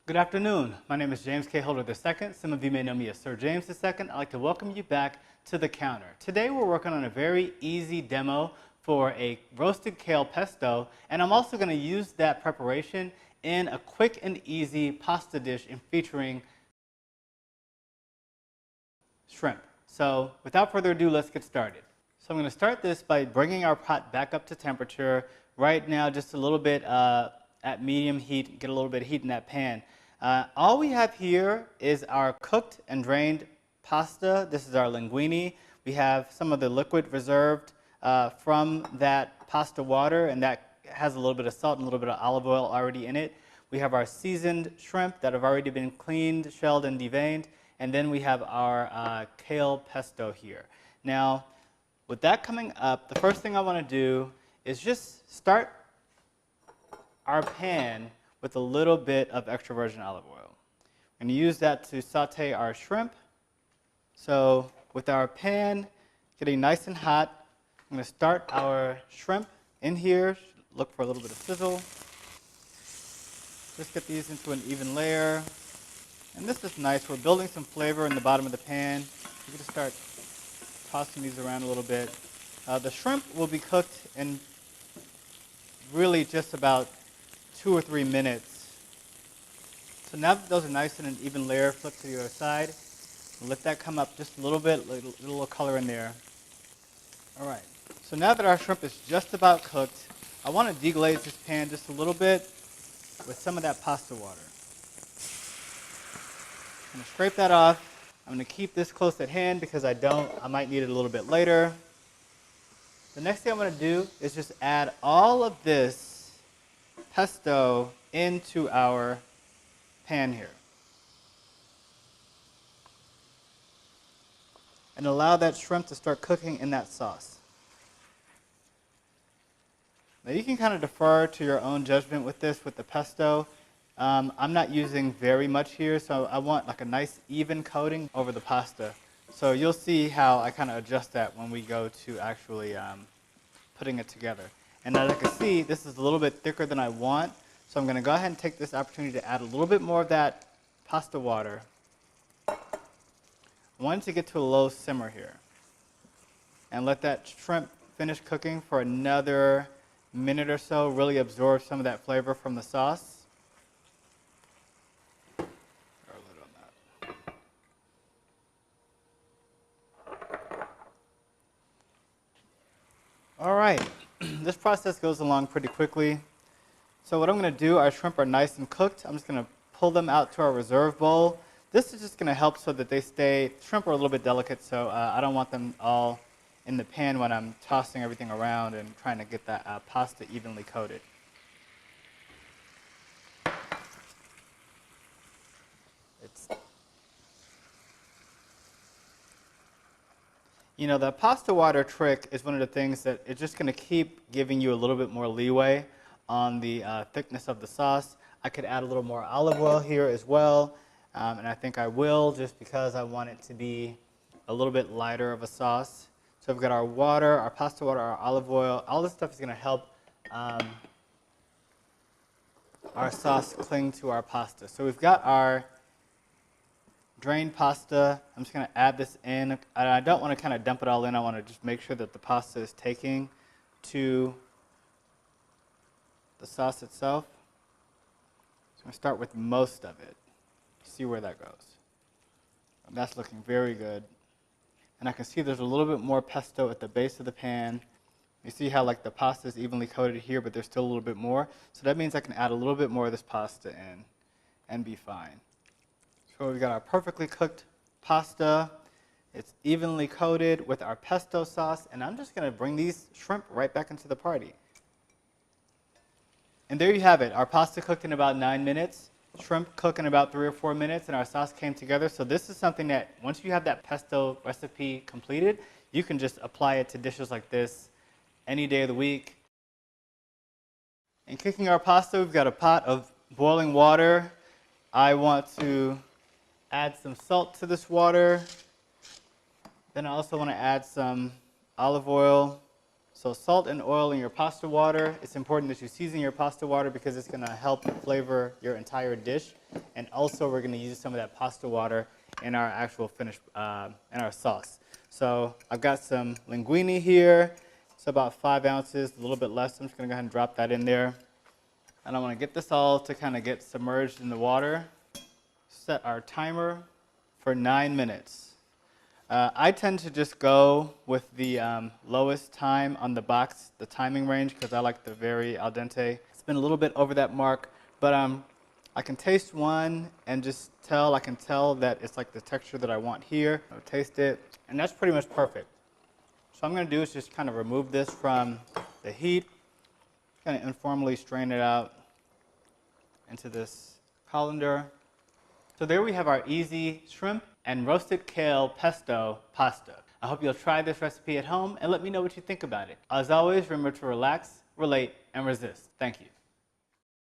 Good afternoon. My name is James Kale II. Some of you may know me as Sir James II. I'd like to welcome you back to the counter. Today we're working on a very easy demo for a roasted kale pesto, and I'm also going to use that preparation in a quick and easy pasta dish featuring shrimp. So without further ado, let's get started. So I'm going to start this by bringing our pot back up to temperature. Right now, just a little bit at medium heat, get a little bit of heat in that pan. All we have here is our cooked and drained pasta. This is our linguine. We have some of the liquid reserved from that pasta water, and that has a little bit of salt and a little bit of olive oil already in it. We have our seasoned shrimp that have already been cleaned, shelled, and deveined. And then we have our kale pesto here. Now, with that coming up, the first thing I want to do is just start our pan with a little bit of extra virgin olive oil. I'm going to use that to saute our shrimp. So with our pan getting nice and hot, I'm going to start our shrimp in here. Look for a little bit of sizzle. Just get these into an even layer. And this is nice. We're building some flavor in the bottom of the pan. We're going to start tossing these around a little bit. The shrimp will be cooked in really just about 2 or 3 minutes. So now that those are nice in an even layer, flip to the other side. Let that come up just a little bit, a little color in there. All right. So now that our shrimp is just about cooked, I want to deglaze this pan just a little bit with some of that pasta water. I'm going to scrape that off. I'm going to keep this close at hand because I might need it a little bit later. The next thing I'm going to do is just add all of this pesto into our pan here. And allow that shrimp to start cooking in that sauce. Now you can kind of defer to your own judgment with this, with the pesto. I'm not using very much here, so I want like a nice even coating over the pasta. So you'll see how I kind of adjust that when we go to actually putting it together. And as I can see, this is a little bit thicker than I want, so I'm going to go ahead and take this opportunity to add a little bit more of that pasta water. I want it to get to a low simmer here. And let that shrimp finish cooking for another minute or so, really absorb some of that flavor from the sauce. All right, this process goes along pretty quickly. So what I'm going to do, our shrimp are nice and cooked. I'm just going to pull them out to our reserve bowl. This is just going to help so that they stay, shrimp are a little bit delicate, so I don't want them all in the pan when I'm tossing everything around and trying to get that pasta evenly coated. You know, the pasta water trick is one of the things that it's just going to keep giving you a little bit more leeway on the thickness of the sauce. I could add a little more olive oil here as well, and I think I will just because I want it to be a little bit lighter of a sauce. So we've got our water, our pasta water, our olive oil. All this stuff is going to help our sauce cling to our pasta. So we've got our drained pasta. I'm just going to add this in. I don't want to kind of dump it all in. I want to just make sure that the pasta is taking to the sauce itself. So I'm going to start with most of it. See where that goes. And that's looking very good. And I can see there's a little bit more pesto at the base of the pan. You see how like the pasta is evenly coated here, but there's still a little bit more. So that means I can add a little bit more of this pasta in and be fine. So we've got our perfectly cooked pasta. It's evenly coated with our pesto sauce, and I'm just going to bring these shrimp right back into the party. And there you have it. Our pasta cooked in about 9 minutes, shrimp cooked in about 3 or 4 minutes, and our sauce came together. So this is something that once you have that pesto recipe completed, you can just apply it to dishes like this any day of the week. In cooking our pasta, we've got a pot of boiling water. I want to add some salt to this water. Then I also want to add some olive oil, So salt and oil in your pasta water. It's important that you season your pasta water because it's going to help flavor your entire dish. And also we're going to use some of that pasta water in our actual finished, in our sauce. So I've got some linguine here. It's about 5 ounces, a little bit less. I'm just going to go ahead and drop that in there. And I want to get this all to kind of get submerged in the water. Set our timer for 9 minutes. I tend to just go with the lowest time on the box, the timing range, because I like the very al dente. It's been a little bit over that mark, but I can taste one and just tell, I can tell that it's like the texture that I want here. I'll taste it, and that's pretty much perfect. So what I'm going to do is just kind of remove this from the heat, kind of informally strain it out into this colander. So there we have our easy shrimp and roasted kale pesto pasta. I hope you'll try this recipe at home and let me know what you think about it. As always, remember to relax, relate, and resist. Thank you.